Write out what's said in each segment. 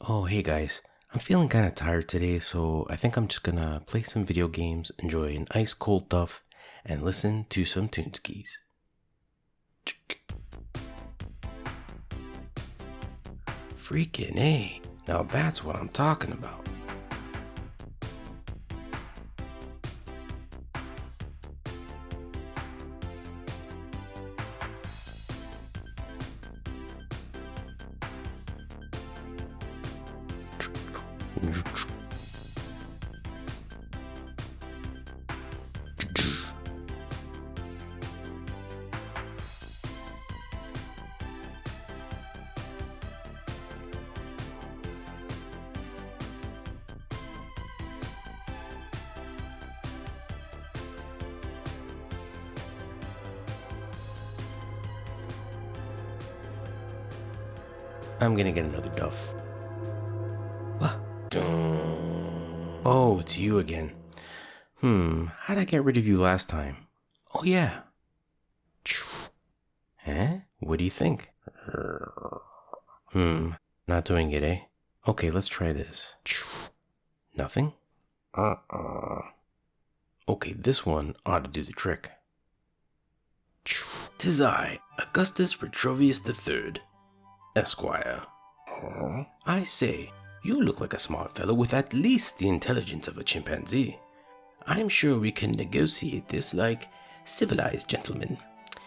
Oh, hey guys. I'm feeling kind of tired today, so I think I'm just gonna play some video games, enjoy an ice cold duff, and listen to some Toonskis. Freaking A. Now that's what I'm talking about. I'm gonna get another duff. What? Oh, it's you again. How'd I get rid of you last time? Oh yeah. Huh? What do you think? Not doing it, eh? Okay, let's try this. Nothing? Okay, this one ought to do the trick. 'Tis I, Augustus Retrovius III, Esquire. I say, you look like a smart fellow with at least the intelligence of a chimpanzee. I'm sure we can negotiate this like civilized gentlemen.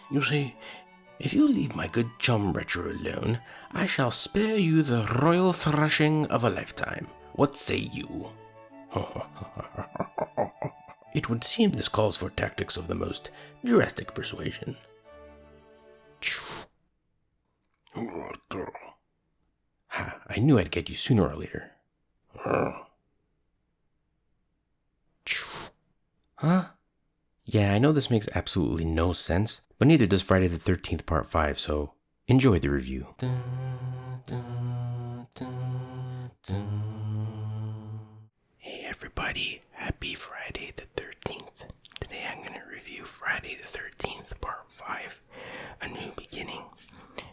You see, if you leave my good chum Retro alone, I shall spare you the royal thrashing of a lifetime. What say you? It would seem this calls for tactics of the most drastic persuasion. Ha, I knew I'd get you sooner or later. Huh? Yeah, I know this makes absolutely no sense, but neither does Friday the 13th Part 5, so enjoy the review. Hey everybody, happy Friday the 13th. Today I'm going to review Friday the 13th Part 5, A New Beginning.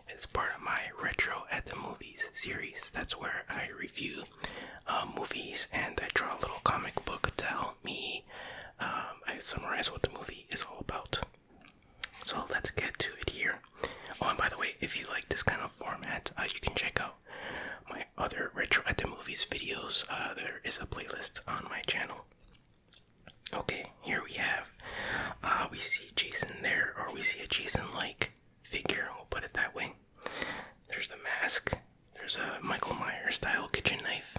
It's part of my Retro at the Movies series. That's where I review movies and I draw a little comic book to help me I summarize what the movie is all about. So let's get to it here. Oh, and by the way, if you like this kind of format, you can check out my other Retro at the Movies videos. There is a playlist on my channel. Okay, here we have, we see Jason there, or we see a Jason-like figure, we'll put it that way. There's the mask, there's a Michael Myers style kitchen knife,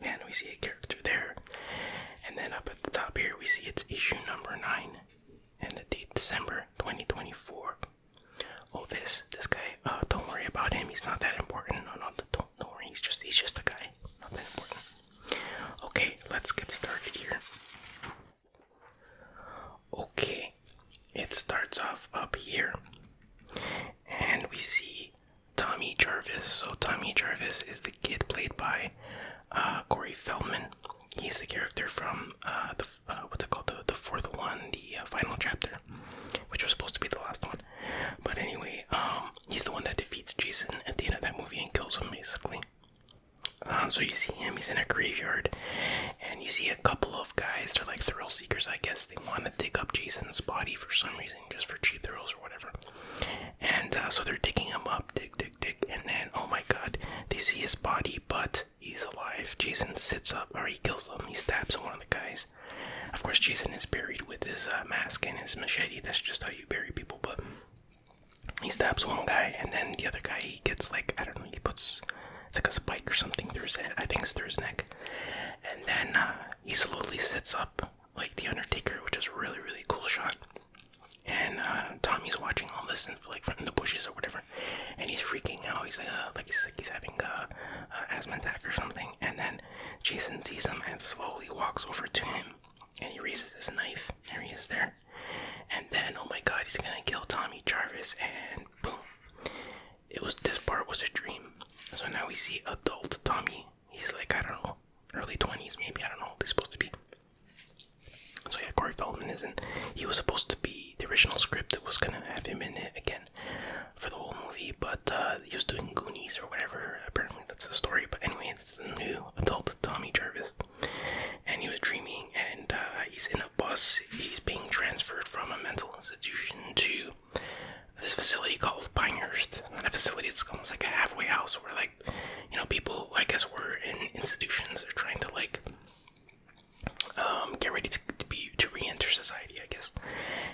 and we see a character there. And then up at the top here, we see it's issue number 9, and the date December 2024. Oh, this guy, don't worry about him, he's not that important. No, don't worry, he's just a guy, not that important. Okay, let's get started here. Okay, it starts off up here, and we see Tommy Jarvis. So Tommy Jarvis is the kid played by Corey Feldman. He's the character from the fourth one, the final chapter, which was supposed to be the last one. But anyway, he's the one that defeats Jason at the end of that movie and kills him, basically. So you see him, he's in a graveyard, and you see a couple of guys, they're like thrill seekers, I guess. They want to dig up Jason's body for some reason, just for cheap thrills or whatever. And so they're digging him up, dig, and then, oh my god, they see his body, but he's alive. Jason sits up, or he kills them, he stabs one of the guys. Of course, Jason is buried with his mask and his machete. That's just how you bury people, but he stabs one guy, and then the other guy, he gets like, I don't know, he puts, it's like a spike or something through his head, I think it's through his neck. And then he slowly sits up like the Undertaker, which is a really, really cool shot. And Tommy's watching all this and like from the bushes or whatever, and he's freaking out. He's like he's having asthma attack or something. And then Jason sees him and slowly walks over to him, and he raises his knife. There he is there. And then, oh my god, he's gonna kill Tommy Jarvis, and boom! This part was a dream. So now we see adult Tommy. He's like, I don't know, early 20s maybe. I don't know what he's supposed to be. So yeah, Corey Feldman isn't. He was supposed to be, the original script was gonna have him in it again for the whole movie, but he was doing Goonies or whatever. Apparently that's the story. But anyway, house where, like, people, I guess, were in institutions. They're trying to, like, get ready to re-enter society, I guess.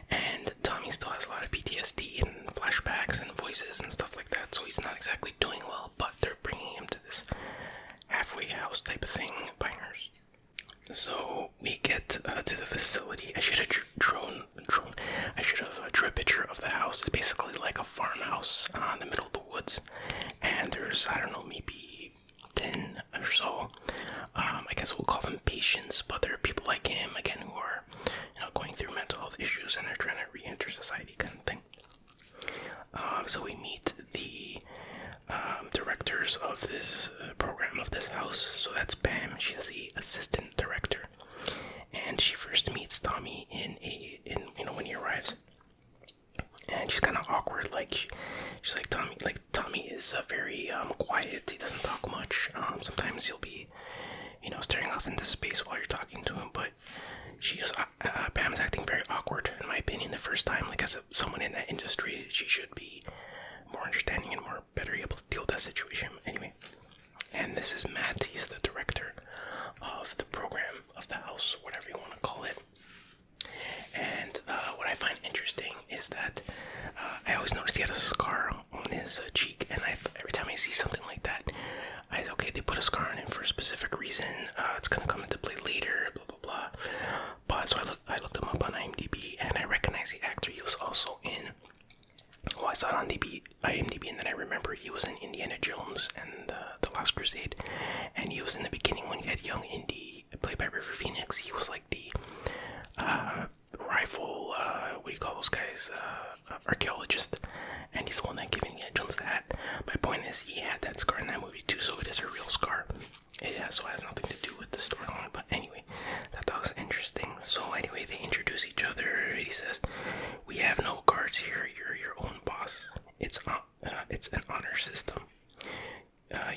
And Tommy still has a lot of PTSD and flashbacks and voices and stuff like that, so he's not exactly doing well, but they're bringing him to this halfway house type of thing, Pinehurst. So we get to the facility. I should have drew a picture of the house. It's basically like a farmhouse in the middle of the woods, and there's, I don't know, maybe 10 or so. I guess we'll call them patients, but there are people like him again who are, going through mental health issues, and they're trying to re-enter society, kind of thing. So we meet the directors of this program of this house. So that's Pam. She's the assistant director, and she first meets Tommy in when he arrives, and she's kind of awkward. Like she's like, Tommy is very quiet. He doesn't talk much. Sometimes he'll be staring off into space while you're talking to him, but Pam's acting very awkward, in my opinion, the first time. Like, as someone in that industry, she should be more understanding and more better able to deal with that situation. Anyway, and this is Matt. He's the director of the program of the house, whatever you want to call it. And what I find interesting is that I always noticed he had a scar on his cheek, and every time I see something like that, okay, they put a scar on him for a specific reason. It's gonna come into play later, blah blah blah. But so I looked him up on IMDb, and I recognize the actor. He was also in. Well, I saw it on IMDb, and then I remember he was in Indiana Jones and the Last Crusade, and he was in the beginning when you had young Indy, played by River Phoenix. He was like the rival, what do you call those guys? Archaeologist, and he's the one that giving Indiana Jones the hat. My point is, he had that scar in that movie too, so it is a real scar. So it has nothing to do with the storyline, but anyway, that was interesting. So anyway, they introduce each other. He says, "We have no guards here. You're your own boss. It's an honor system.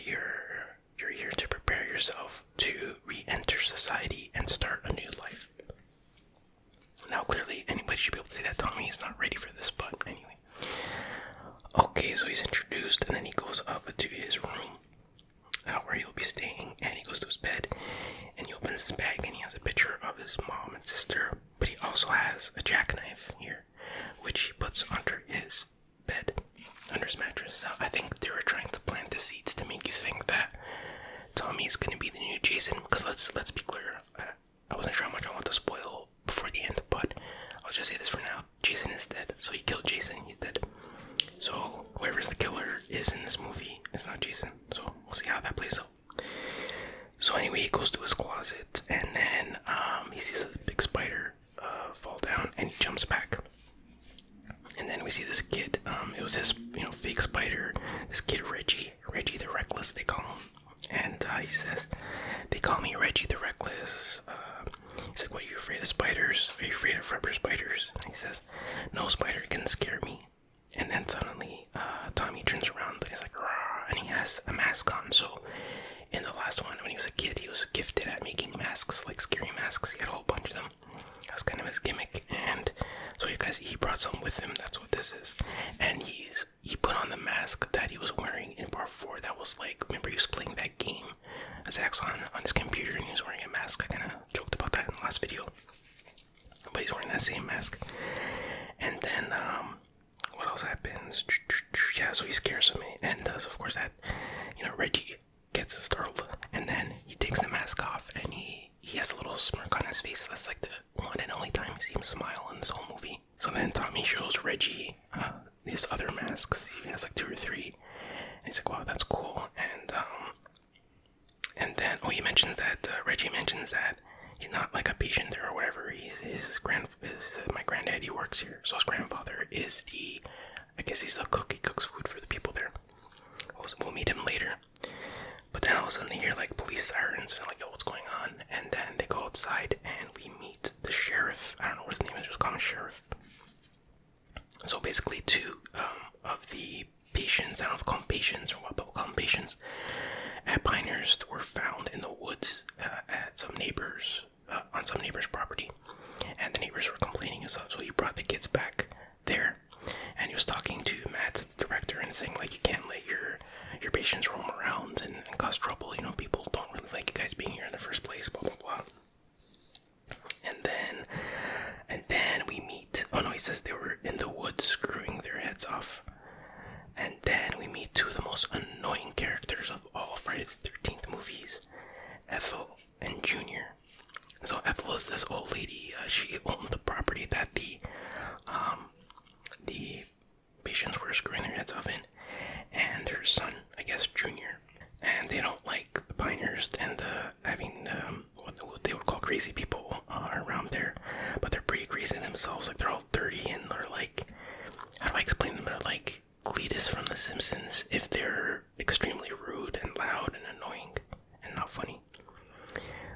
You're here to prepare yourself to re-enter society and start a new life." Now, clearly, anybody should be able to say that Tommy is not ready for this, but anyway. Okay, so he's introduced, and then he goes up to his room, where he'll be staying, and he goes to his bed, and he opens his bag, and he has a picture of his mom and sister, but he also has a jackknife here, which he puts under his bed, under his mattress. So I think they were trying to plant the seeds to make you think that Tommy is going to be the new Jason, because let's be clear, I wasn't sure how much I want to spoil before the end, but I'll just say this for now. Jason is dead, so he killed Jason, he's dead. So whoever's the killer is in this movie is not Jason, so we'll see how that plays out. So anyway, he goes to his closet, and then he sees a big spider fall down, and he jumps back. And then we see this kid, it was his fake spider, this kid Reggie the Reckless, they call him. And he says, "They call me Reggie the Reckless." He's like, "What, are you afraid of spiders? Are you afraid of rubber spiders?" And he says, "No spider can scare me." And then suddenly, Tommy turns around and he's like, "Rah," and he has a mask on. So in the last one, when he was a kid, he was gifted at making masks, like scary masks. He had a whole bunch of them. That was kind of his gimmick. And so you guys, he brought some with him. That's what this is. And he put on the mask that he was wearing in part 4. That was like, remember he was playing that game, Zach's on his computer, and he was wearing a mask. I kind of joked about that in the last video. But he's wearing that same mask. And then, what else happens? Yeah, so he scares him, and of course that, Reggie gets startled, and then he takes the mask off, and he has a little smirk on his face. That's like the one and only time you see him smile in this whole movie. So then Tommy shows Reggie his other masks. He has like 2 or 3, and he's like, "Wow, that's cool." And then he mentions that Reggie mentions that he's not like a patient there or whatever. My granddaddy works here, so his grandfather is I guess he's the cook. He cooks food for the people there. We'll meet him later. But then all of a sudden they hear like police sirens, and they're like, "Yo, what's going on?" And then they go outside, and we meet the sheriff. I don't know what his name is, just call him Sheriff. So basically 2 of the patients, I don't know if we'll call them patients or what, but we'll call them patients, at Pinehurst were found in the woods at some neighbors, on some neighbor's property. And the neighbors were complaining and stuff, so he brought the kids back there. And he was talking to Matt, the director, and saying, like, you can't let your patients roam around and cause trouble. You know, people don't really like you guys being here in the first place, blah, blah, blah. And then we meet, oh no, he says they were in the woods screwing their heads off. And then we meet two of the most annoying characters of all Friday the 13th movies, Ethel and Junior. So Ethel is this old lady. She owned the property that the patients were screwing their heads off in, and her son, I guess Junior. And they don't like the Pinehurst and having what they would call crazy people around there, but they're pretty crazy themselves. Like, they're all dirty and they're like, how do I explain them? They're like Cletus from The Simpsons if they're extremely rude and loud and annoying and not funny.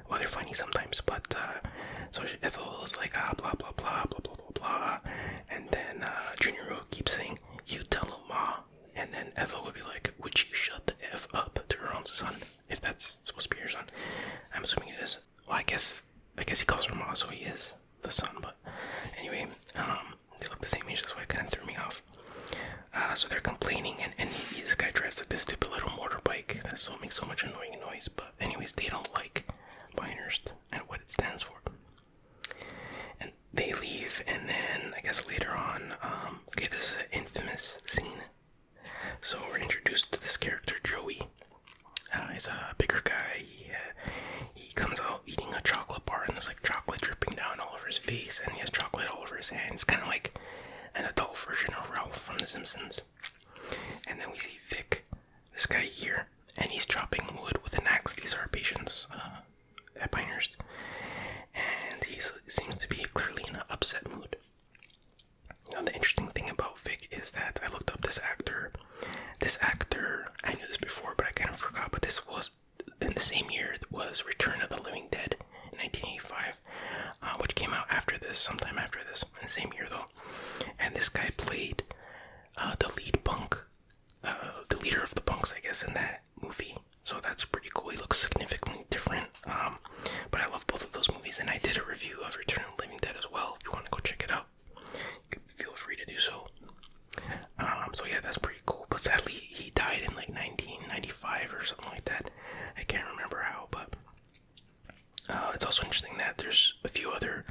Well, they're funny sometimes, but so Ethel was like, blah blah blah blah blah blah blah, and then Junior would keep saying, "You tell him, Ma," and then Ethel would be like, "Would you shut the F up?" to her own son, if that's supposed to be her son. I'm assuming it is. Well, I guess he calls her Ma, so he is the son. But anyway, they look the same age. That's why it kind of threw me off. So they're complaining, and this guy drives like this stupid little motorbike that makes so much annoying noise. But anyways, they don't like Pinehurst and what it stands for. And they leave, and then I guess later on, okay, this is an infamous scene. So we're introduced to this character, Joey. He's a bigger guy. He comes out eating a chocolate bar, and there's like chocolate dripping down all over his face, and he has chocolate all over his hands. Kind of like an adult version of Ralph from The Simpsons. And then we see Vic, this guy here, and he's chopping wood with an axe. These are patients at Pinehurst, and he seems to be clearly in an upset mood. Now, the interesting thing about Vic is that I looked up this actor. This actor, I knew this before, but I kind of forgot. But this was in the same year it was Return of the Living Dead in 1985, which came out after this, sometime after this, in the same year though. And this guy played the lead punk, the leader of the punks, I guess, in that movie. So that's pretty cool. He looks significantly different. But I love both of those movies, and I did a review of Return of the Living Dead as well. If you want to go check it out, you can feel free to do so. So yeah, that's pretty cool. But sadly, he died in like 1995 or something like that. I can't remember how, but it's also interesting that there's a few other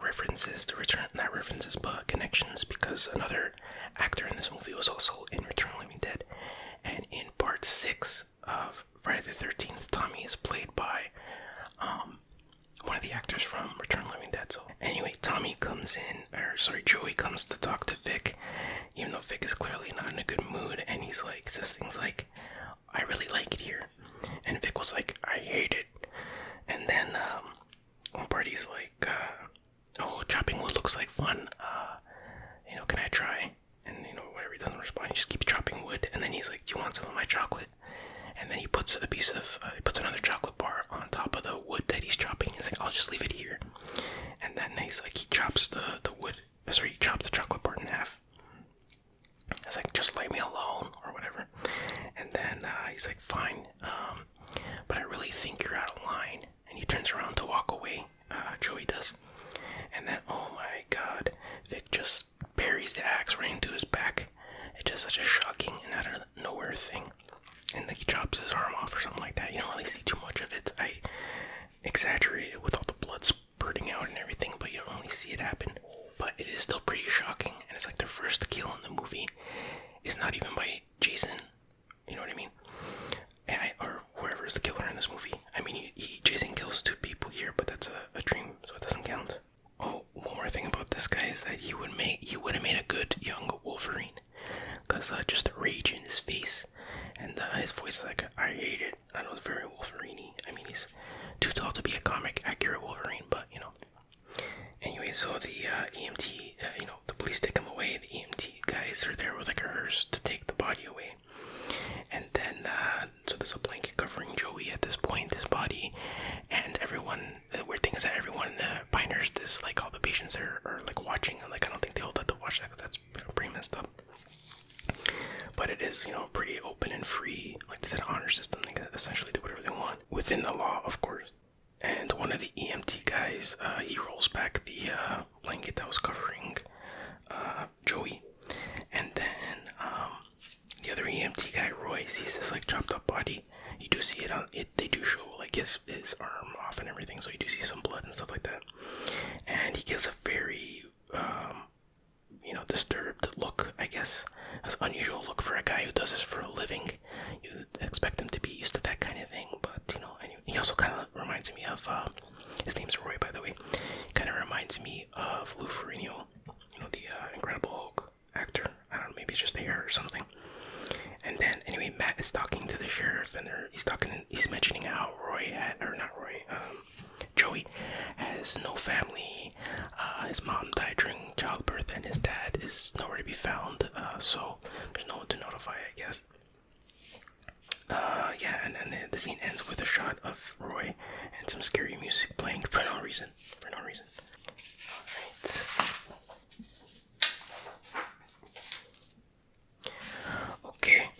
references to Return, not references, but connections, because another actor in this movie was also in Return of the Living Dead. And in part 6 of Friday the 13th, Tommy is played by one of the actors from Return of the Living Dead. So anyway, Joey comes to talk to Vic, even though Vic is clearly not in a good mood, and he's like, says things like, "I really like it here," and Vic was like, "I hate it." And then one part he's like, "Oh, chopping wood looks like fun. Can I try?" And whatever, he doesn't respond. He just keeps chopping wood, and then he's like, "Do you want some of my chocolate?" And then he puts another chocolate bar on top of the wood that he's chopping. He's like, "I'll just leave it here." And then he's like, he chops he chops the chocolate bar in half. It's like, "Just leave me alone," or whatever. And then he's like, "Fine, but I really think you're out of line." And he turns around to walk away. Joey does. And then, oh my god, Vic just buries the axe right into his back. It's just such a shocking and out of nowhere thing. And like, he chops his arm off or something like that. You don't really see too much of it. I exaggerated it with all the blood spurting out and everything, but you don't really see it happen. But it is still pretty shocking. And it's like the first kill in the movie is not even by Jason. You know what I mean? Or whoever is the killer in this movie. I mean, Jason kills 2 people here, but that's a dream, so it doesn't count. Oh, one more thing about this guy is that he would have made a good young Wolverine, because just the rage in his face, and his voice is like, "I hate it." I know it's very Wolverine-y. I mean, he's too tall to be a comic accurate Wolverine, but Anyway, so the EMT, the police take him away. The EMT guys are there with like a hearse to take the body away. And then, so there's a blanket covering Joey at this point, his body, and everyone, the weird thing is that everyone in the Pinehurst is, like, all the patients there are like watching, and like, I don't think they all let to watch that, because that's pretty messed up. But it is, pretty open and free, like this is an honor system, they can essentially do whatever they want, within the law, of course. And one of the EMT guys, he rolls back the blanket that was covering Joey, and then the other EMT guy, Roy, sees this like chopped up body. You do see it on it. They do show like his arm off and everything, so you do see some blood and stuff like that. And he gives a very disturbed look, I guess. That's an unusual look for a guy who does this for a living. You expect him to be used to that kind of thing, but anyway, he also kind of reminds me of his name's Roy, by the way. Kind of reminds me of Lou Ferrigno, the Incredible Hulk actor. I don't know, maybe it's just the hair or something. And then anyway, Matt is talking to the sheriff, and he's mentioning how Joey has no family. His mom died during childbirth, and his dad is nowhere to be found. So there's no one to notify, I guess. And then the scene ends with a shot of Roy and some scary music playing for no reason. Alright. Okay.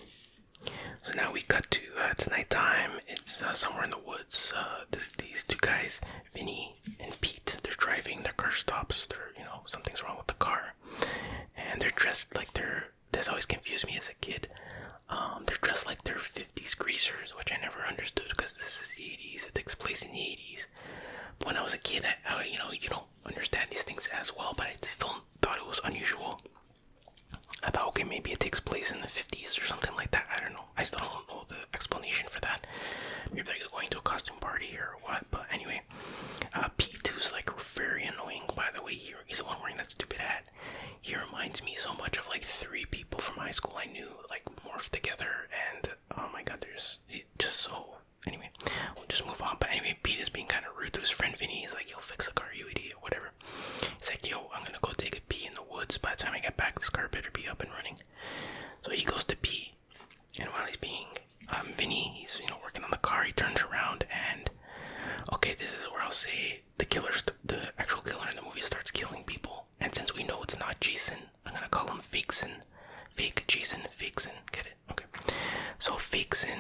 So now we cut to, it's nighttime. It's somewhere in the woods. These two guys, Vinny and Pete, they're driving. Their car stops. Something's wrong with the car. And they're dressed like this always confused me as a kid. They're dressed like they're 50s greasers, which I never understood because this is the 80s. It takes place in the 80s. But when I was a kid, you don't understand these things as well, but I still thought it was unusual. I thought, okay, maybe it takes place in the 50s or something like that. I don't know. I still don't know the explanation for that. Maybe they're going to a costume party or what. But anyway, Pete, who's like very annoying, by the way, he's the one wearing that stupid hat. He reminds me so much of like 3 people from high school I knew, like morphed together. And oh my god, just so. Anyway, we'll just move on. But anyway, Pete is being kind of rude to his friend Vinny. He's like, yo, fix the car, you idiot, whatever. He's like, yo, I'm gonna go take a pee in the woods. By the time I get back, this car better be up and running. So he goes to pee. And while he's being Vinny, he's working on the car. He turns around and okay, this is where I'll say the actual killer in the movie starts killing people. And since we know it's not Jason, I'm gonna call him Fakeson. Fake Jason, Fakeson. Get it? Okay. So Fakeson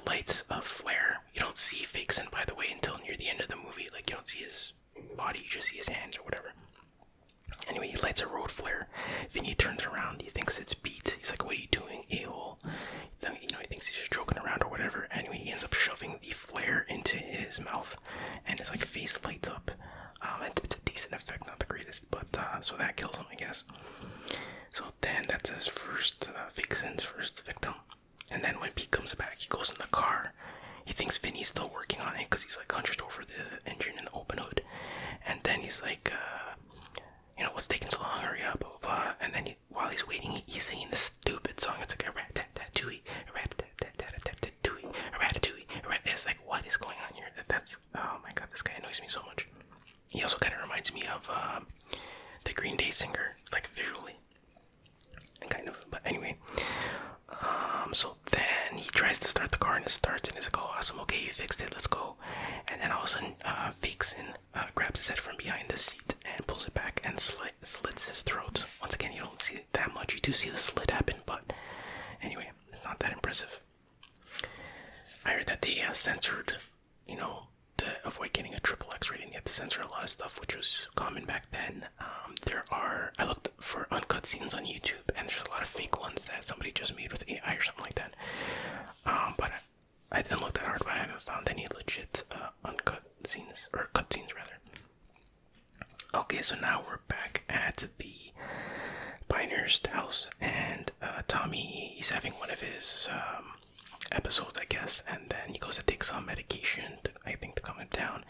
lights a flare. You don't see Fakeson, by the way, until near the end of the movie. Like, you don't see his body, you just see his hands or whatever. Anyway, he lights a road flare. Vinny turns around. He thinks it's Pete. He's like, what are you doing, a-hole? He thinks he's just joking around or whatever. Anyway, he ends up shoving the flare into his mouth, and his like face lights up. It's a decent effect, not the greatest, but so that kills him, I guess. So then that's his first, Vixen's first victim. And then when Pete comes back, he goes in the car. He thinks Vinny's still working on it because he's like hunched over the engine in the open hood. And then he's like, what's taking so long? Hurry up, blah, blah, blah. And then while he's waiting, he's singing this stupid song. It's like a rat-tat-tat-tooey, a rat-tat-tat-tat-tooey, a ratatouille. It's like, what is going on here? Oh my god, this guy annoys me so much. He also kind of reminds me of the Green Day singer, like visually. Kind of, but anyway. So then he tries to start the car and it starts and it's like, oh awesome, okay, you fixed it, let's go. And then all of a sudden, Vixen grabs his head from behind the seat and pulls it back and slits his throat. Once again, you don't see it that much. You do see the slit happen, but anyway, it's not that impressive. I heard that they censored, to avoid getting a XXX rating, they had to censor a lot of stuff, which was common back then. I looked for uncut scenes on YouTube, and there's a lot of fake ones that somebody just made with AI or something like that. But I didn't look that hard, but I haven't found any legit uncut scenes, or cut scenes rather. Okay, so now we're back at the Pinehurst house, and Tommy, he's having one of his episodes, I guess, and then he goes to take some medication, I think, to calm him down.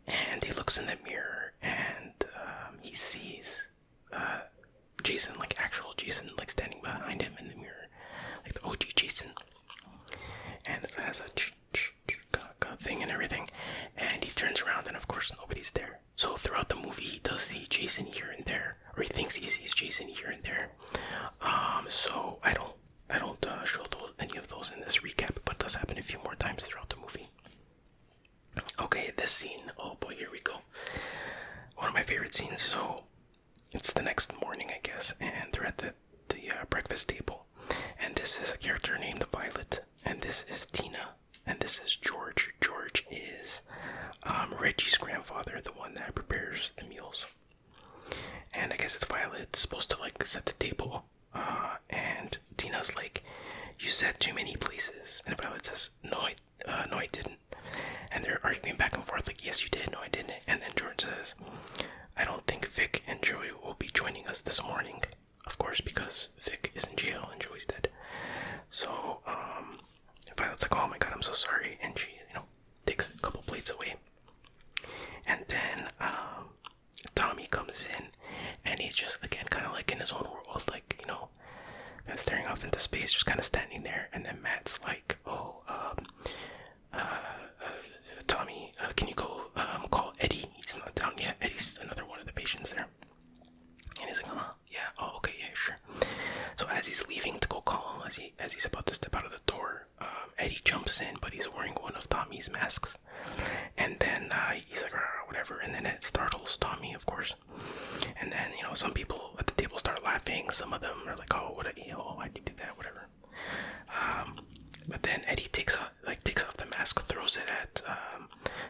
And he looks in the mirror, and he sees Jason, like actual Jason, like standing behind him in the mirror, like the OG Jason. And it has a thing and everything. And he turns around, and of course nobody's there. So throughout the movie, he does see Jason here and there, or he thinks he sees Jason here and there. So I don't show any of those in this recap, but it does happen a few more times throughout the movie. Okay, this scene, oh boy, here we go. One of my favorite scenes. So it's the next morning, I guess, and they're at the breakfast table. And this is a character named Violet, and this is Tina, and this is George. George is Reggie's grandfather, the one that prepares the meals. And I guess it's Violet supposed to like set the table, and Tina's like, said too many places. And Violet says, no, I didn't. And they're arguing back and forth like, yes, you did, no, I didn't. And then George says, I don't think Vic and Joey will be joining us this morning. Of course, because Vic is in jail and Joey's dead. So, Violet's like, oh my god, I'm so sorry. And she, takes a couple plates away. And then, Tommy comes in, and he's just, again, kind of like in his own world, like, kind of staring off into space, just kind of standing there. And then Matt's like, oh, Tommy, can you go call Eddie? He's not down yet. Eddie's another one of the patients there. And he's like, yeah, oh, okay, yeah, sure. So as he's leaving to go call him, as he's about to step out of the door, Eddie jumps in, but he's wearing one of Tommy's masks. And then he's like, whatever. And then it startles Tommy, of course. And then, some people at the table start laughing. Some of them are like, oh, why'd you do that, whatever. But then Eddie takes off the mask, throws it at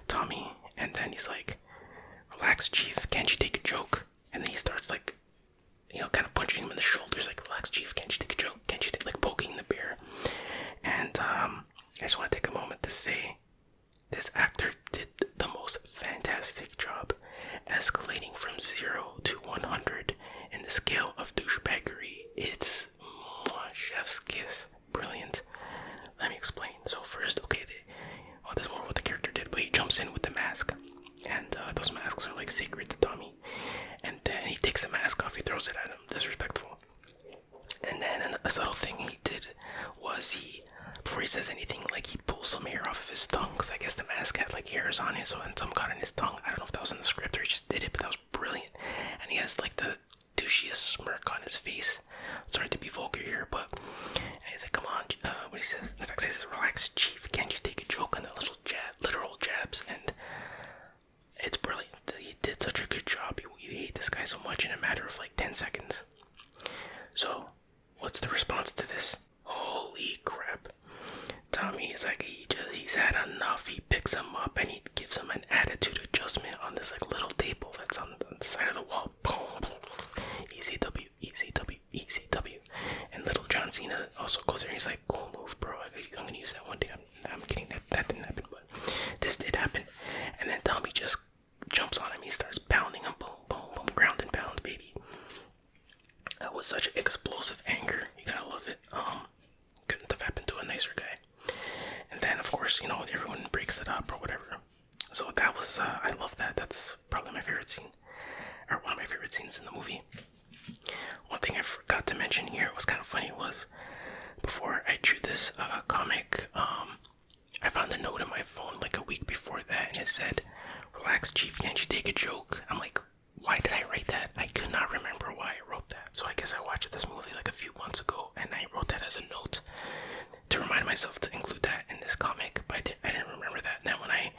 Tommy, and then he's like, relax, Chief, can't you take a joke? And then he starts like, kind of punching him in the shoulders, like, relax, Chief, can't you take a joke? Can't you take, like, poking the bear? And I just want to take a moment to say, this actor did the most fantastic job escalating from 0 to 100 in the scale of douchebaggery. It's chef's kiss. Brilliant. Let me explain. So first, okay, this is more what the character did, but he jumps in with the mask. And those masks are like sacred to Tommy. And then he takes the mask off, he throws it at him, disrespectful. And then a subtle thing he did was before he says anything, like he pulls some hair off of his tongue, because I guess the mask had like hairs on it, so and some got in his tongue. I don't know if that was in the script or he just did it, but that was brilliant. And he has like the douchiest smirk on his face. Sorry to be vulgar here, but and he's like, come on, what he says, in fact, he says, relax, Chief, can't you take a joke? On the literal jabs, and it's brilliant. He did such a good job. You hate this guy so much in a matter of like 10 seconds. So, what's the response to this? Holy crap. Tommy is like, he's had enough. He picks him up and he gives him an attitude adjustment on this like little table that's on the side of the wall. Boom. Easy W, easy W, easy W. And little John Cena also goes there and he's like, cool move, bro. I'm gonna use that one day. I'm kidding, that didn't happen, but this did happen. And then Tommy just jumps on him. He starts pounding him. Boom, boom, boom. Ground and pound, baby. That was such explosive anger. You gotta love it. Couldn't have happened to a nicer guy. And then, of course, everyone breaks it up or whatever. So that was, I love that. That's probably my favorite scene. Or one of my favorite scenes in the movie. One thing I forgot to mention here was kind of funny was, before I drew this comic, I found a note in my phone like a week before that, and it said, relax, Chief, can't you take a joke? I'm like, why did I write that? I could not remember why I wrote that. So I guess I watched this movie like a few months ago, and I wrote that as a note to remind myself to include that in this comic, but I didn't remember that. And then when I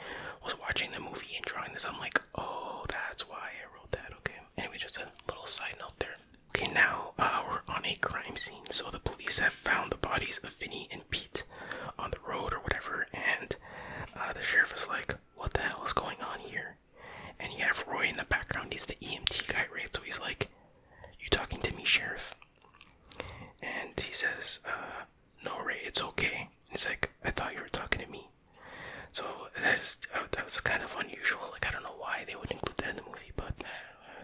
was watching the movie and drawing this, I'm like, oh, that's why I wrote that, okay. Anyway, just a little side note there. Okay, now we're on a crime scene. So the police have found the bodies of Vinny and Pete on the road or whatever, and the sheriff is like, what the hell is going on here? And you have Roy in the background. He's the EMT guy, right? So he's like, you talking to me, Sheriff? And he says, no, Ray, it's okay. And he's like, I thought you were talking to me. So that was kind of unusual. Like, I don't know why they would include that in the movie, but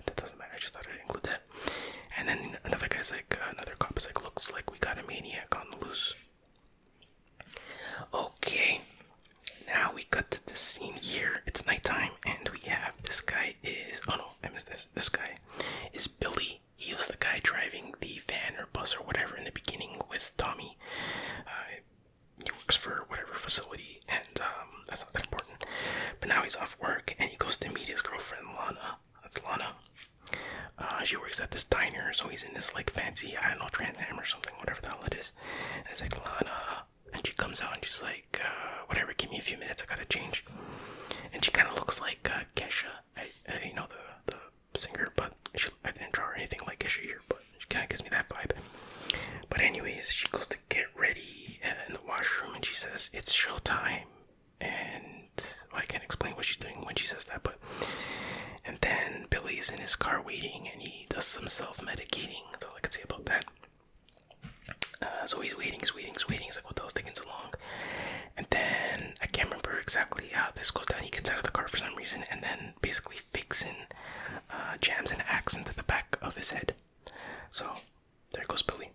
that doesn't matter. I just thought I'd include that. And then another guy's like, another cop is like, looks like we got a maniac on the loose. Okay. Now we cut to this scene here. It's nighttime, and we have this guy is, oh no, I missed this. This guy is Billy. He was the guy driving the van or bus or whatever in the beginning with Tommy. He works for whatever facility, and that's not that important. But now he's off work, and he goes to meet his girlfriend, Lana. That's Lana. She works at this diner, so he's in this like fancy, I don't know, Trans Am or something, whatever the hell it is. And it's like, Lana. And she comes out and she's like, whatever, give me a few minutes, I gotta change. And she kind of looks like Kesha, the singer, but I didn't draw her anything like Kesha here, but she kind of gives me that vibe. But anyways, she goes to get ready in the washroom, and she says, it's showtime. And well, I can't explain what she's doing when she says that, but... And then Billy's in his car waiting, and he does some self-medicating. That's all I can say about that. So he's waiting. He's like, what the hell's taking so long? And then I can't remember exactly how this goes down. He gets out of the car for some reason, and then basically Vixen jams an axe into the back of his head. So there goes Billy.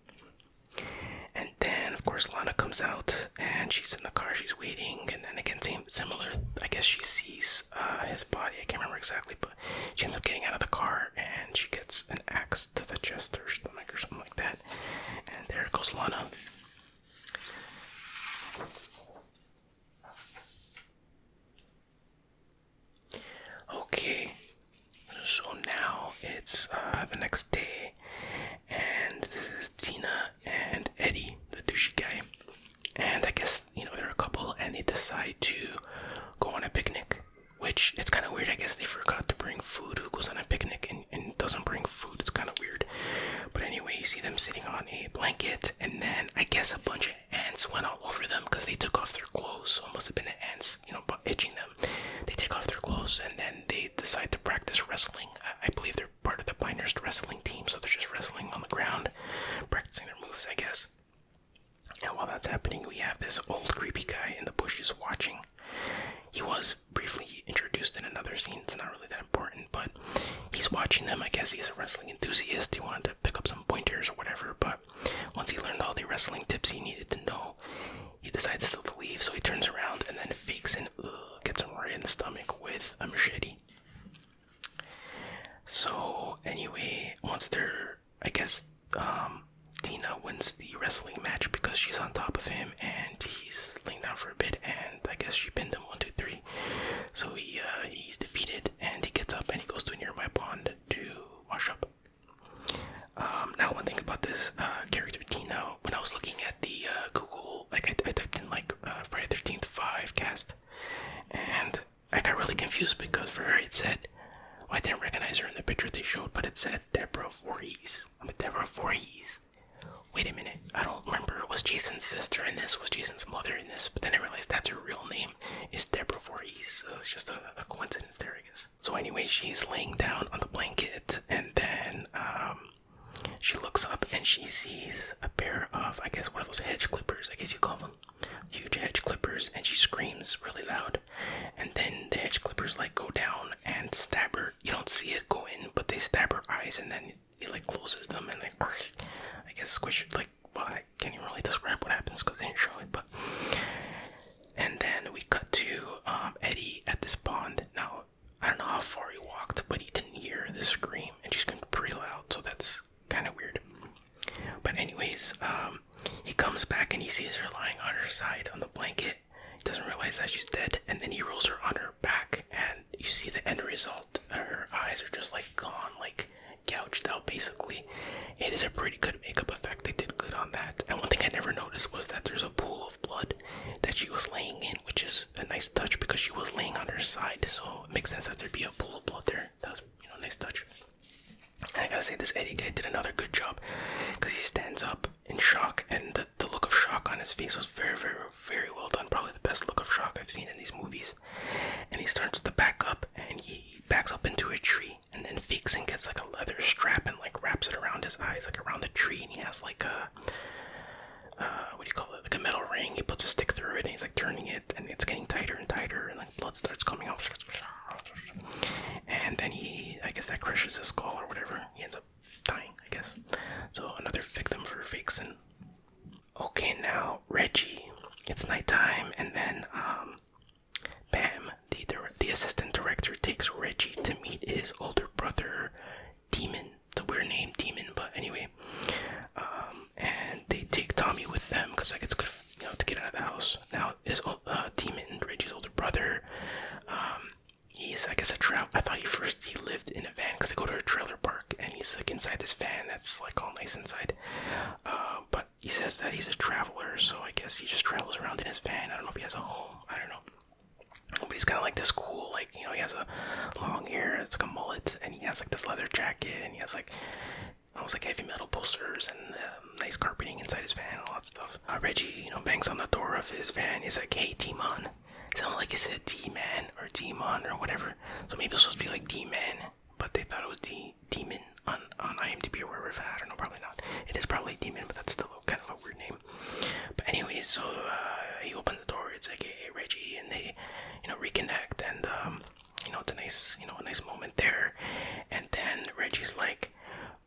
And then, of course, Lana comes out, and she's in the car, she's waiting, and then again, similar, I guess she sees his body, I can't remember exactly, but she ends up getting out of the car, and she gets an axe to the chest or stomach or something like that, and there goes Lana. Okay, so now it's the next day, and this is Tina and Eddie, the douchey guy, and I guess, they're a couple, and they decide to go on a picnic, which, it's kind of weird. I guess they forgot to bring food. Who goes on a picnic and doesn't bring food? It's kind of weird. But anyway, you see them sitting on a blanket, and then I guess a bunch of ants went all over them because they took off their clothes, so it must have been the ants, itching them. They take off their clothes, and then they decide to practice wrestling. I believe they're part of the Pinehurst wrestling team, so they're just wrestling on the ground, practicing their moves, I guess. And while that's happening, we have this old creepy guy in the bushes watching. He was briefly introduced in another scene. It's not really that important, but he's watching them. I guess he's a wrestling enthusiast. He wanted to pick up some pointers or whatever, but once he learned all the wrestling tips he needed to know, he decides to leave. So he turns around and then fakes and gets him right in the stomach with a machete. So anyway, once they're, I guess, Tina wins the wrestling match because she's on top of him and he's laying down for a bit, and I guess she pinned him 1, 2, 3. So he's defeated, and he gets up and he goes to a nearby pond to wash up. Now one thing about this character Tina, when I was looking at the Google, I typed in Friday the 13th 5 cast, and I got really confused because for her it said, I didn't recognize her in the picture they showed, but it said Deborah Voorhees. Deborah Voorhees. Wait a minute, I don't remember. Was Jason's sister in this? Was Jason's mother in this? But then I realized that's her real name is Deborah Voorhees. So it's just a coincidence there, I guess. So anyway, she's laying down on the blanket, and then she looks up and she sees a pair of, I guess, what are those hedge clippers? I guess you call them. Huge hedge clippers, and she screams really loud. And then the hedge clippers go down and stab her. You don't see it go in, but they stab her eyes, and then it closes them and I guess squish it. Well, I can't even really describe what happens because they didn't show it, but and then we cut to Eddie at this pond. Now I don't know how far he walked, but he didn't hear the scream, and she screamed pretty loud, so that's kind of weird. But anyways, he comes back and he sees her lying on her side on the blanket. He doesn't realize that she's dead, and then he rolls her on her back, and you see the end result. Her eyes are just gone, gouged out basically. It is a pretty good makeup effect. They did good on that. And one thing I never noticed was that there's a pool of blood that she was laying in, which is a nice touch because she was laying on her side, so it makes sense that there'd be a pool of blood there. That was, a nice touch. And I gotta say, this Eddie guy did another good job because he stands up in shock, and the look of shock on his face was very, very, very well done. Probably the best look of shock I've seen in these movies. And he starts to back up, and he backs up into a tree, and then fakes and gets a leather strap and wraps it around his eyes, around the tree, and he has a what do you call it? A metal ring. He puts a stick through it, and he's turning it, and it's getting tighter and tighter, and blood starts coming out. And then I guess that crushes his skull or whatever. He ends up dying, I guess. So another victim for Vixen. Okay, now Reggie. It's nighttime, and then Pam, the assistant director, takes Reggie to meet his older brother, Demon. It's a weird name, Demon, but anyway. And they take Tommy with them because it's good, to get out of the house. Now, his Demon, Reggie's older brother, he's, I guess, a travel. I thought he lived in a van because they go to a trailer park, and he's inside this van that's all nice inside. But he says that he's a traveler, so I guess he just travels around in his van. I don't know if he has a home. I don't know. But he's kind of this cool, he has a long hair, it's a mullet, and he has this leather jacket, and he has almost heavy metal posters and nice carpeting inside his van and all that stuff. Reggie, bangs on the door of his van. He's like, "Hey, T-Mon." It sounded like he said D-Man or D-Mon or whatever, so maybe it was supposed to be D-Man, but they thought it was the demon on IMDb or wherever. I don't know, probably not. It is probably demon, but that's still kind of a weird name. But anyways, so he opened the door. It's like, hey, Reggie, and they, reconnect, and it's a nice moment there. And then Reggie's like,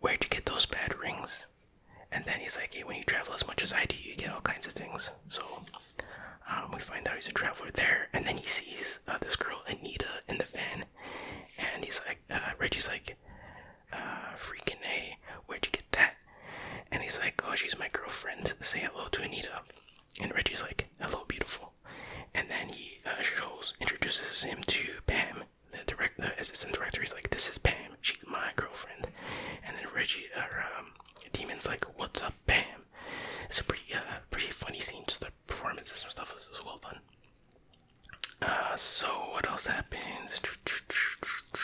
where'd you get those bad rings? And then he's like, hey, when you travel as much as I do, you get all kinds of things. So we find out he's a traveler there, and then he sees this girl Anita in the van, and he's like, Reggie's like, freaking A, where'd you get that? And he's like, oh, she's my girlfriend. Say hello to Anita. And Reggie's like, hello, beautiful. And then he introduces him to Pam, the assistant director. He's like, this is Pam. She's my girlfriend. And then Demon's like, what's up, Pam? It's a pretty funny scene. Just the performances and stuff was well done. So what else happens?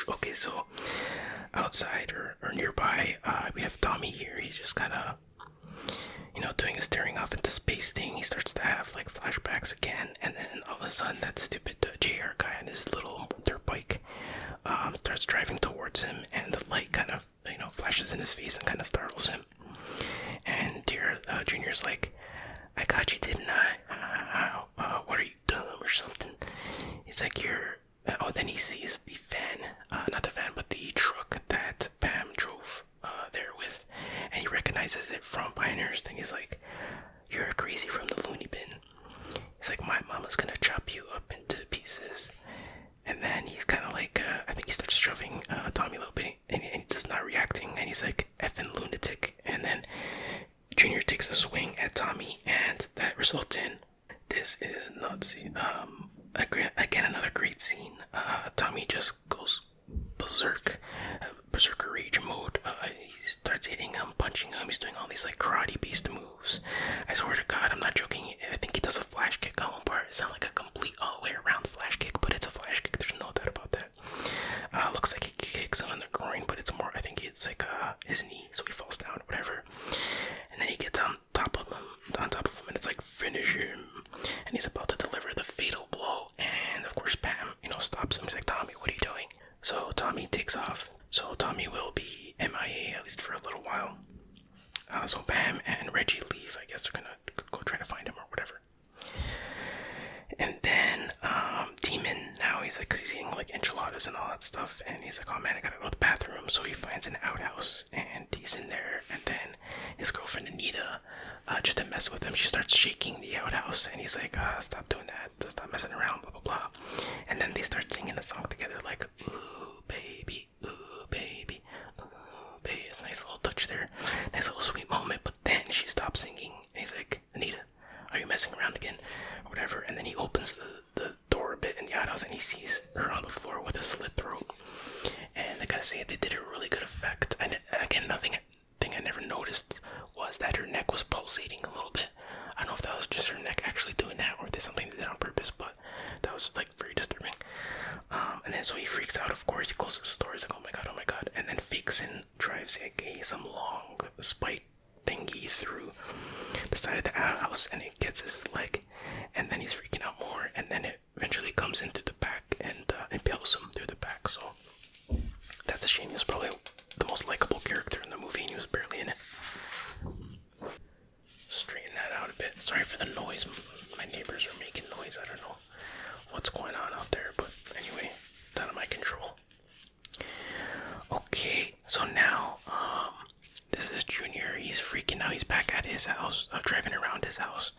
Okay, so outside or nearby, we have Tommy here. He's just kind of, doing a staring off into space thing. He starts to have like flashbacks again, and then all of a sudden that stupid JR guy on his little dirt bike starts driving towards him, and the light kind of flashes in his face and kind of startles him. And Junior's like, I got you, didn't I? What are you, dumb or something? He's like, then he sees the van, not the van, but the truck that Pam drove there with, and he recognizes it from Pioneer's thing. He's like, you're crazy from the loony bin. He's like, my mama's gonna chop you up into pieces. And then he's kind of like, I think he starts shoving Tommy a little bit, and he's not reacting, and he's like, effing lunatic. And then Junior takes a swing at Tommy, and that results in, this is nuts. Again, another great scene. Tommy just goes berserker rage mode. He starts hitting him, punching him. He's doing all these like karate-based moves. I swear to God, I'm not joking. I think he does a flash kick on one part. It's not like a complete all the way around flash kick, but it's a flash kick. There's no doubt about that. Looks like he kicks him in the groin, but it's more, I think it's like his knee, so he falls down or whatever. And then he gets on top of him, and it's like, finish him. And he's about to deliver the fatal blow, and of course Pam, stops him. He's like, Tommy, what are you doing? So Tommy takes off. So Tommy will be MIA, at least for a little while. So Pam and Reggie leave. I guess they're gonna go try to find him or whatever. And then Demon, now he's like, cause he's eating like enchiladas and all that stuff, and he's like, oh man, I gotta go to the bathroom. So he finds an outhouse, and he's in there, and then his girlfriend Anita, just to mess with him, she starts shaking the outhouse, and he's like, stop doing that, stop messing around, blah blah blah. And then they start singing a song together, like, ooh baby, ooh baby, ooh baby. It's a nice little touch there, nice little sweet moment. But then she stops singing, and he's like, Anita, are you messing around again, or whatever? And then he opens the door a bit in the outhouse, and he sees her on the floor with a slit throat. And I gotta say, they did a really good effect. And again, thing I never noticed was that her neck was pulsating a little bit. I don't know if that was just her neck actually doing that, or if there's something they did on purpose, but that was like very disturbing. And then so he freaks out, of course. He closes the door. He's like, oh my god. And then fakes and drives some long spike thingy through the side of the outhouse, and it gets his leg, and then he's freaking out more, and then it eventually comes into the back and impales him through the back. So that's a shame. He was probably the most likable character in the movie, and he was barely in it. Straighten that out a bit. Sorry for the noise. My neighbors are making noise. I don't know what's going on out there, but anyway, it's out of my control. Okay, so now this is Junior. He's freaking out. He's back at his house, driving around his house,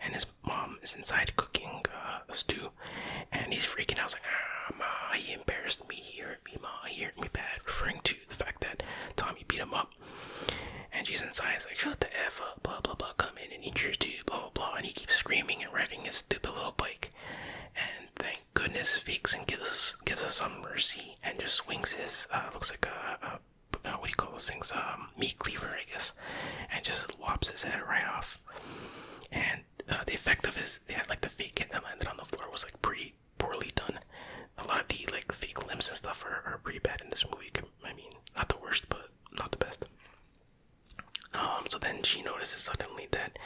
and his mom is inside cooking a stew, and he's freaking out. He's like, Ma, he embarrassed me. He hurt me, Ma, he hurt me bad, referring to the fact that Tommy beat him up. And she's inside. He's like, shut the F up, blah blah blah, come in and eat your stew, blah blah blah. And he keeps screaming and revving his stupid little bike, and thank goodness fakes and gives us some mercy, and just swings his looks like a what do you call those things, meat cleaver, I guess, and just lops his head right off. And the effect of they had like the fake hit that landed on the floor was like pretty poorly done. A lot of the like fake limbs and stuff are pretty bad in this movie. I mean, not the worst, but not the best. So then she notices suddenly that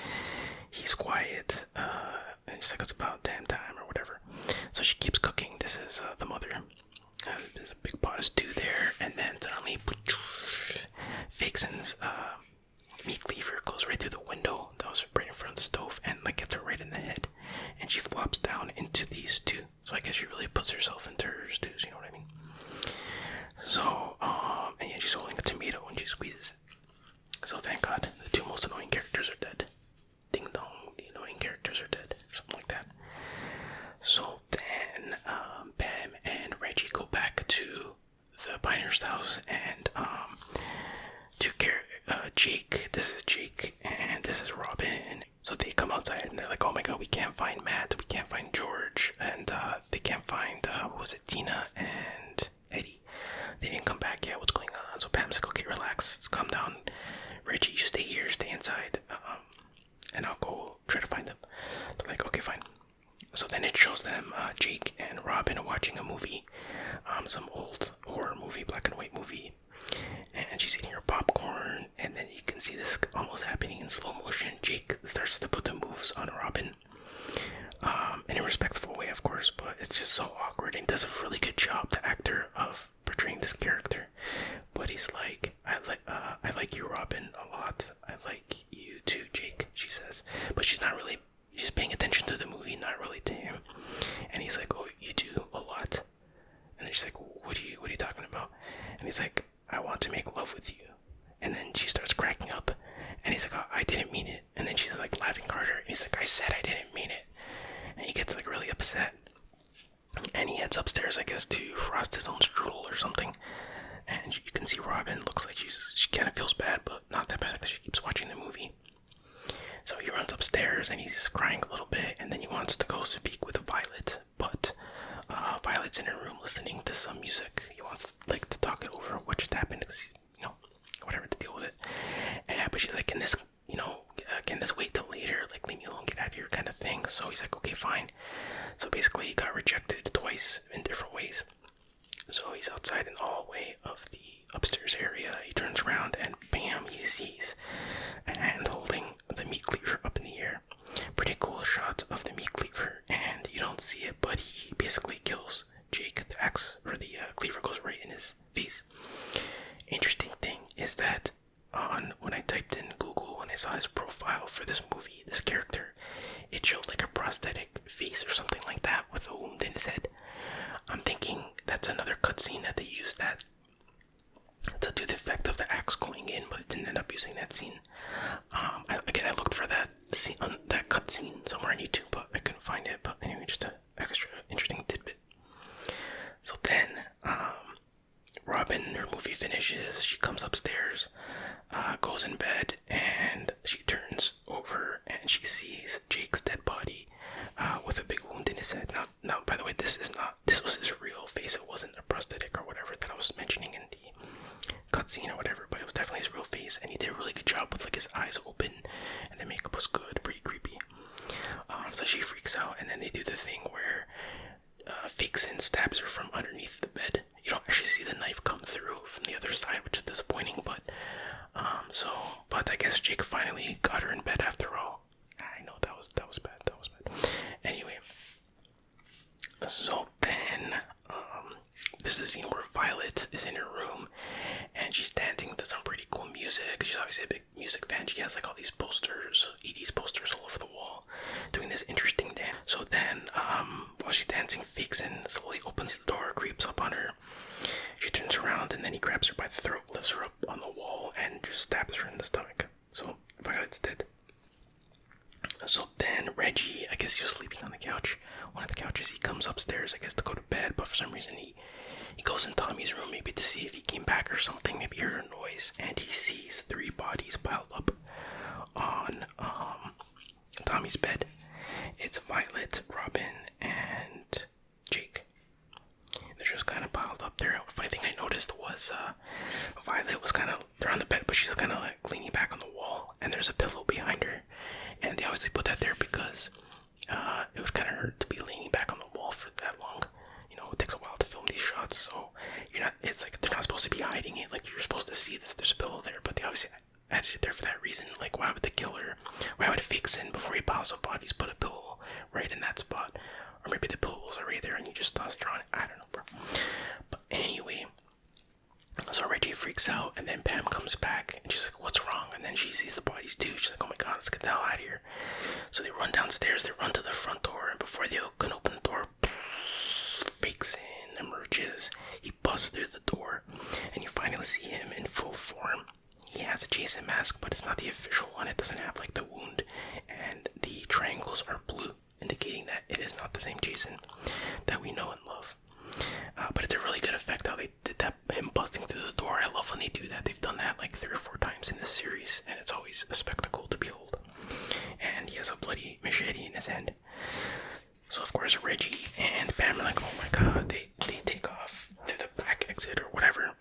he's quiet, and she's like, it's about damn time or whatever. So she keeps cooking. This is the mother. There's a big pot of stew there, and then Vixen's meat cleaver goes right through the window that was right in front of the stove and like gets her right in the head, and she flops down into the stew. So I guess she really puts herself into her stews, you know what I mean? So and yeah, she's holding a tomato and she squeezes it. So thank God the two most annoying characters are dead. Ding dong, the annoying characters are dead, or something like that. So then Pam and Reggie go back to the Pinehurst house, and Jake, this is Jake, and this is Robin. So they come outside and they're like, oh my god, we can't find Matt, we can't find George, and they can't find, who was it, Tina and Eddie. They didn't come back yet, what's going on? So Pam's like, okay, relax, let's calm down. Reggie, you stay here, stay inside, and I'll go try to find them. They're like, okay, fine. So then it shows them Jake and Robin watching a movie, some old horror movie, black and white movie, and she's eating her popcorn, and then you can see this almost happening in slow motion. Jake starts to put the moves on Robin, in a respectful way, of course, but it's just so awkward, and does a really good job, the actor, of portraying this character. But he's like, I like you, Robin, a lot. I like you too, Jake, she says. But she's not really, she's paying attention to the movie, not really to him. And he's like, oh, you do a lot. And then she's like, what are you talking about? And he's like, I want to make love with you. And then she starts cracking up, and he's like, oh, I didn't mean it. And then she's like laughing harder, and he's like, I said I didn't mean it. And he gets like really upset, and he heads upstairs, I guess, to frost his own strudel or something. And you can see Robin looks like she kind of feels bad, but not that bad because she keeps watching the movie. So he runs upstairs and he's crying a little bit, and then he wants to go speak with Violet, but Violet's in her room listening to some music. He wants like to talk it over what just happened, you know, whatever, to deal with it. But she's like, can this wait till later? Like, leave me alone, get out of here, kind of thing. So he's like, okay, fine. So basically, he got rejected twice in different ways. So he's outside in the hallway of the upstairs area. He turns around and bam, he sees a hand holding the meat cleaver up in the air. Pretty cool shot of the meat cleaver, and you don't see it, but he basically kills Jake. The axe, or the cleaver, goes right in his face. Interesting thing is that when I typed in Google and I saw his profile for this movie, this character, it showed like a prosthetic face or something like that with a wound in his head. I'm thinking that's another cutscene that they used that to do the effect of the axe going in, but it didn't end up using that scene. I looked for that scene, that cutscene somewhere on YouTube, but I couldn't find it. But anyway, just an extra interesting tidbit. So then, Robin, her movie finishes, she comes upstairs, goes in bed, and she turns over and she sees Jake's dead body with a big wound in his head. Now, by the way, this was his real face. It wasn't a prosthetic or whatever that I was mentioning in the cutscene or whatever, but it was definitely his real face, and he did a really good job with like his eyes open, and the makeup was good, pretty creepy. So she freaks out, and then they do the thing where Vixen stabs her from underneath the bed. You don't actually see the knife come through from the other side, which is disappointing, but I guess Jake finally got her in bed after all. I know that was bad. Anyway, so then there's a scene where Violet is in her room and she's dancing to some pretty cool music. She's obviously a big music fan. She has like all these posters, 80s posters all over the wall, doing this interesting dance. So then, while she's dancing, Vixen slowly opens the door, creeps up on her. She turns around, and then he grabs her by the throat, lifts her up on the wall, and just stabs her in the stomach. So Violet's dead. So then Reggie, I guess he was sleeping on the couch, one of the couches. He comes upstairs, I guess, to go to bed, but for some reason he goes in Tommy's room, maybe to see if he came back or something, maybe heard a noise, and he sees 3 bodies piled up on Tommy's bed. It's Violet, Robin, and Jake. They're just kind of piled up there. Funny thing I noticed was Violet was kind of, they're on the bed, but she's kind of like leaning back on the wall, and there's a pillow behind her. And they obviously put that there because it would kind of hurt to be leaning back on the wall for that long. You know, it takes a while to film these shots, so it's like they're not supposed to be hiding it. Like, you're supposed to see that there's a pillow there, but they obviously added it there for that reason. Like, why would the killer, why would Vixen, before he piles up bodies, put a pillow right in that spot? Or maybe the pillow was already there and you just tossed her on it. I don't know, bro. But anyway, so So Reggie freaks out, and then Pam comes back, and she's like, what's wrong? And then she sees the bodies too. She's like, oh my god, let's get the hell out of here. So they run downstairs, they run to the front door, and before they can open the door, Vixen emerges. He busts through the door, and you finally see him in full form. He has a Jason mask, but it's not the official one. It doesn't have like the wound, and the triangles are blue, indicating that it is not the same Jason that we know and love. But it's a really good effect how they did that, him busting through the door. I love when they do that. They've done that like 3 or 4 times in this series, and it's always a spectacle to behold. And he has a bloody machete in his hand. So of course Reggie and Pam are like, oh my god, they take off through the back exit or whatever.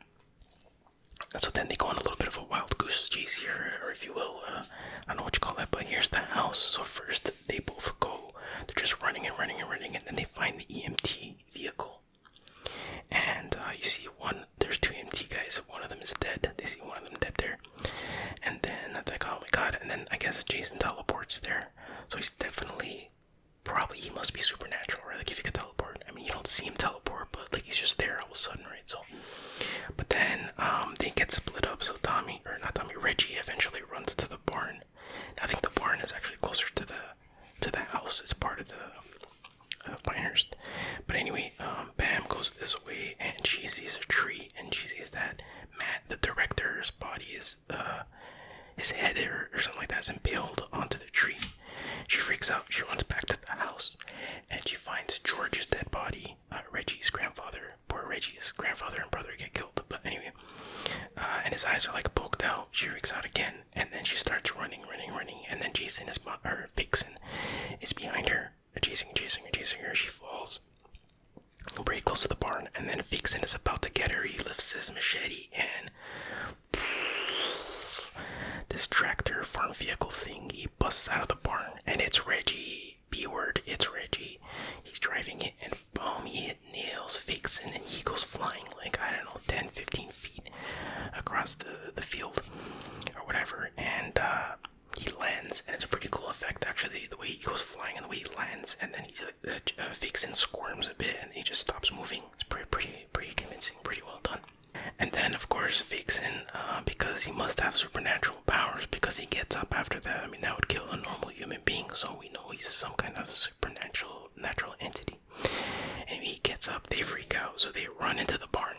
So then they go on a little bit of a wild goose chase here, or if you will, I don't know what you call that, but here's the house. So first they both go, they're just running, and then they find the EMT vehicle. And you see there's 2 EMT guys, one of them is dead. They see one of them dead there. And then they're like, oh my god, and then I guess Jason teleports there. So he's definitely, probably, he must be supernatural, right? Like if you could teleport. I mean, you don't see him teleport, but like he's just there all of a sudden, right? So, but then they get split up. So Reggie eventually runs to the barn. I think the barn is actually closer to the house. It's part of the Pinehurst. But anyway, Pam goes this way, and she sees a tree, and she sees that Matt, the director's body, is his head or something like that is impaled onto the tree. She freaks out. She runs back to the house, and she finds George's dead body. Reggie's grandfather. Poor Reggie's grandfather and brother get killed. But anyway, and his eyes are like poked out. She freaks out again, and then she starts running, and then Vixen is behind her, chasing her. She falls pretty close to the barn, and then Vixen is about to get her. He lifts his machete, and this tractor farm vehicle thing, he busts out of the barn, and it's Reggie. B-word, it's Reggie. He's driving it, and boom, he nails Vixen, and he goes flying like, I don't know, 10, 15 feet across the field or whatever, and he lands, and it's a pretty cool effect actually, the way he goes flying and the way he lands, and then Vixen squirms a bit, and then he just stops moving. It's pretty convincing, pretty well done. And then of course Vixen, because he must have supernatural powers, because he gets up after that. I mean, that would kill a normal human being, so we know he's some kind of natural entity. And he gets up, they freak out, so they run into the barn.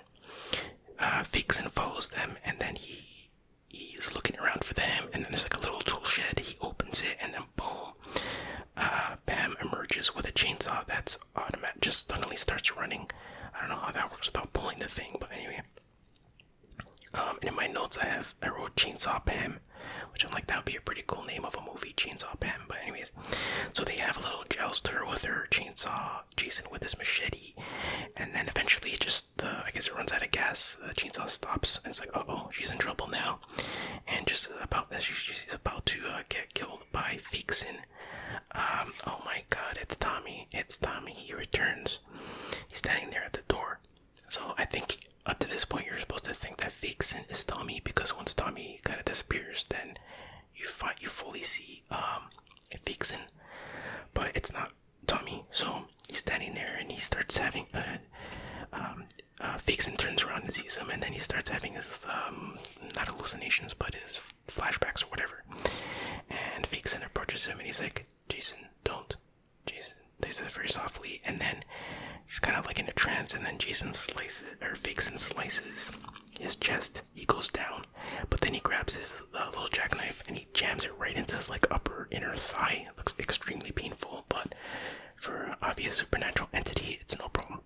Vixen follows them, and then he's looking around for them, and then there's like a little tool shed. He opens it, and then boom, Bam emerges with a chainsaw that's automatic, just suddenly starts running. I don't know how that works without pulling the thing, but anyway. And in my notes I wrote Chainsaw Pam, which I'm like, that would be a pretty cool name of a movie, Chainsaw Pam. But anyways, so they have a little joust her with her chainsaw, Jason with his machete, and then eventually I guess it runs out of gas. The chainsaw stops, and it's like, uh-oh, she's in trouble now. And just about as she's about to get killed by Vixen, oh my god, it's Tommy. He returns. He's standing there at the door. So I think up to this point you're supposed to think that Vixen is Tommy, because once Tommy kind of disappears, then you fully see Vixen, but it's not Tommy. So he's standing there, and he starts having Vixen turns around and sees him, and then he starts having his not hallucinations, but his flashbacks or whatever. And Vixen approaches him, and he's like, Jason, don't. Jason. They said very softly, and then he's kind of like in a trance, and then Vixen slices his chest. He goes down, but then he grabs his little jackknife, and he jams it right into his like upper inner thigh. It looks extremely painful, but for an obvious supernatural entity, it's no problem.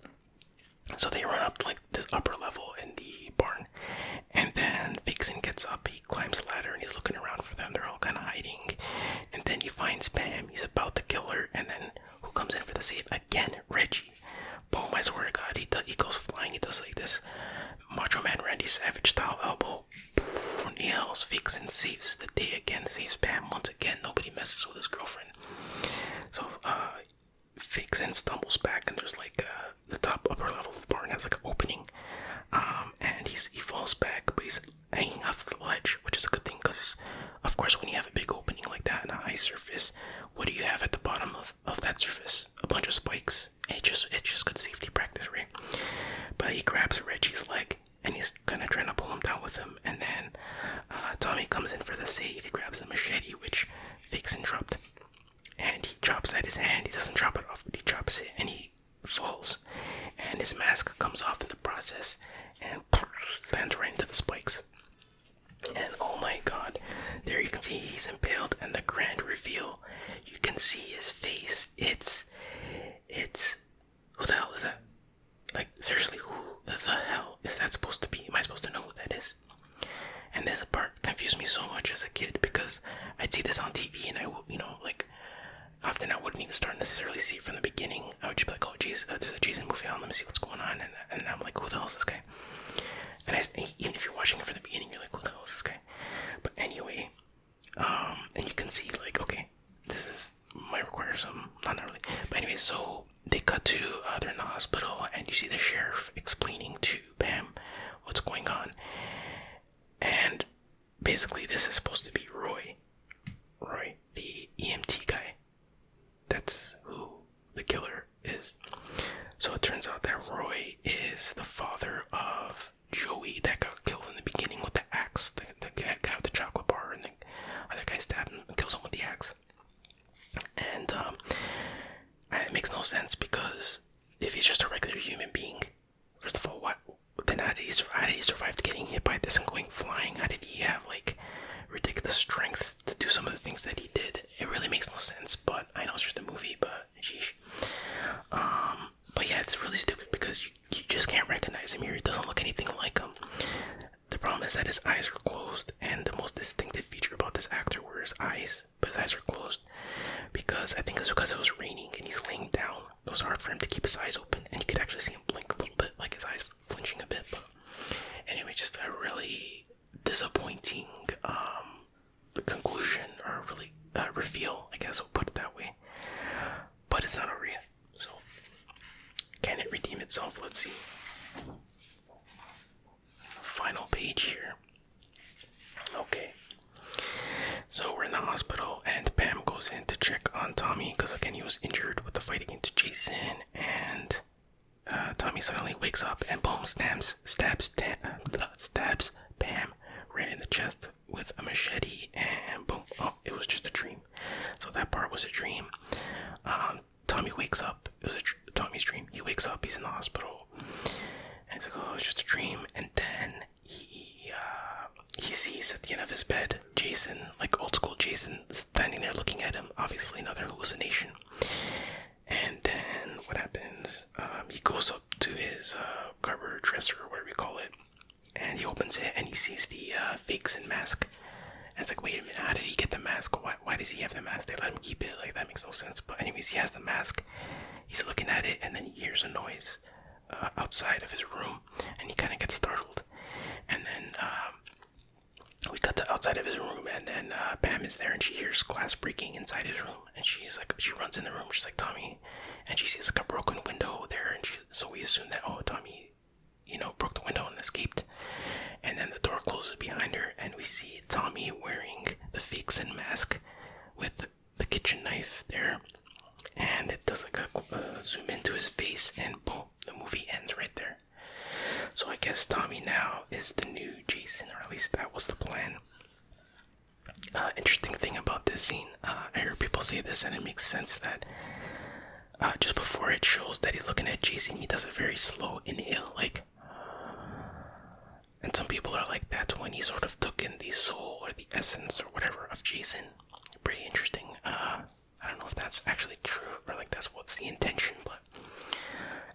So they run up to like this upper level in the barn, and then Vixen gets up, he climbs the ladder, and he's looking around for them. They're all kind of hiding, and then he finds Pam. He's about to kill her, and then who comes in for the save again? Reggie. Boom, I swear to God, he goes flying. He does like this Macho Man Randy Savage style elbow. Nails. Vixen saves the day again, saves Pam once again. Nobody messes with his girlfriend. So Vixen stumbles back, and there's like the upper level of the barn has like an opening, and he falls back, but he's hanging off the ledge, which is a good thing, because of course when you have a big opening like that in a high surface, what do you have at the bottom of that surface? A bunch of spikes. It's just good safety practice, right? But he grabs Reggie's leg, and he's kind of trying to pull they're in the hospital, and you see the sheriff explaining to Pam what's going on. And basically, this is supposed to be Roy, the EMT guy. That's who the killer is. So it turns out that Roy is the father of Joey that got killed in the beginning with the axe. The guy with the chocolate bar, and the other guy stabbed him and kills him with the axe. And it makes no sense, because if he's just a regular human being, first of all, then how did he survive getting hit by this and going flying? How did he have like ridiculous strength to do some of the things that he did? It really makes no sense, but I know it's just a movie, but sheesh. But yeah, it's really stupid, because you just can't recognize him here. He doesn't look anything like him. The problem is that his eyes are closed, and the most distinctive feature about this actor were his eyes, but his eyes are closed, because I think it's because it was raining and he's laying down. It was hard for him to keep his eyes open, and you could actually see him blink a little bit, like his eyes flinching a bit. But anyway, just a really disappointing conclusion, or really reveal, I guess we'll put it that way. But it's not over yet, so can it redeem itself? Let's see. Final page here. Okay. So we're in the hospital, and Pam goes in to check on Tommy, because again he was injured with the fight against Jason, and Tommy suddenly wakes up and boom, stabs Pam right in the chest with a machete, and boom, oh, it was just a dream. So that part was a dream. Tommy wakes up. It was Tommy's dream. He wakes up, he's in the hospital, and he's like, oh, it's just a dream. And then he sees at the end of his bed Jason, like old school Jason, standing there looking at him. Obviously another hallucination. And then what happens? He goes up to his cupboard, dresser, or whatever you call it, and he opens it and he sees the Vixen mask. And it's like, wait a minute, how did he get the mask? Why does he have the mask? They let him keep it. Like, that makes no sense. But anyways, he has the mask. He's looking at it, and then he hears a noise outside of his room, and he kind of gets startled. And then we cut to outside of his room, and then Pam is there, and she hears glass breaking inside his room, and she runs in the room. She's like, Tommy, and she sees like a broken window there, and so we assume that, oh, Tommy, broke the window and escaped. And then the door closes behind her, and we see Tommy wearing the Vixen mask with the kitchen knife there, and it does like a zoom into his face, and boom, the movie ends right there. So I guess Tommy now is the new Jason, or at least that was the plan. Interesting thing about this scene, I heard people say this, and it makes sense that just before it shows that he's looking at Jason, he does a very slow inhale, like, and some people are like, that's when he sort of took in the soul or the essence or whatever of Jason. Pretty interesting. I don't know if that's actually true, or like that's what's the intention, but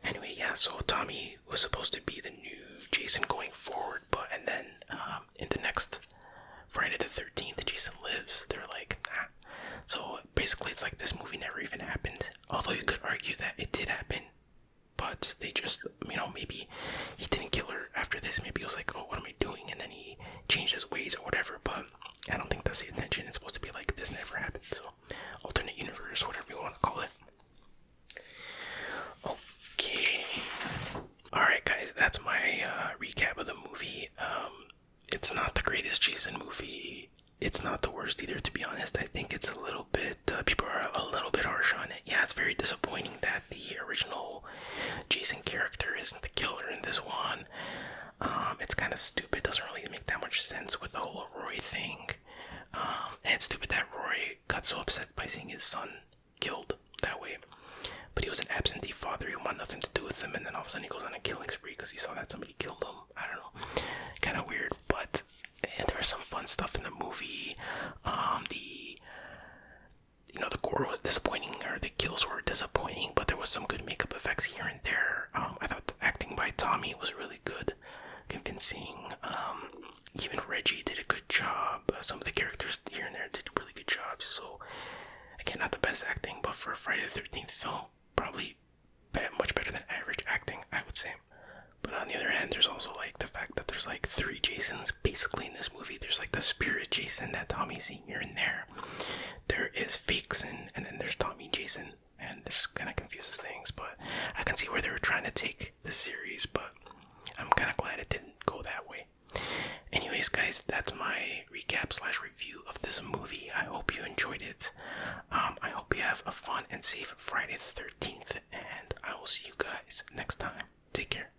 anyway, yeah, so Tommy was supposed to be the new Jason going forward, and then in the next Friday the 13th, Jason Lives, they're like, nah. So basically it's like this movie never even happened, although you could argue that it did happen, but they just, maybe he didn't kill her after this. Maybe he was like, oh, what am I doing? And then he changed his ways or whatever, but I don't think that's the intention. It's supposed to be like, this never happened. So, alternate universe, whatever you want to call it. Okay. Alright, guys, that's my recap of the movie. It's not the greatest Jason movie. It's not the worst either, to be honest. I think it's a little bit, people are a little bit harsh on it. Yeah, it's very disappointing that the original Jason character isn't the killer in this one. It's kind of stupid, doesn't really make that much sense with the whole Roy thing. And it's stupid that Roy got so upset by seeing his son killed that way. But he was an absentee father, he wanted nothing to do with him, and then all of a sudden he goes on a killing spree because he saw that somebody killed him. I don't know, kind of weird, but there was some fun stuff in the movie. The gore was disappointing, or the kills were disappointing, but there was some good makeup effects here and there. I thought the acting by Tommy was really good, convincing. Even Reggie did a good job. Some of the characters here and there did really good jobs. So again, not the best acting, but for a Friday the 13th film, probably much better than average acting, I would say. But on the other hand, there's also like the fact that there's like 3 Jasons basically in this movie. There's like the spirit Jason that Tommy's seen here and there. There is Vixen, and then there's Tommy Jason, and this kind of confuses things. But I can see see where they were trying to take the series, but I'm kind of glad it didn't go that way. Anyways, guys, that's my recap / review of this movie. I hope you enjoyed it. I hope you have a fun and safe Friday the 13th, and I will see you guys next time. Take care.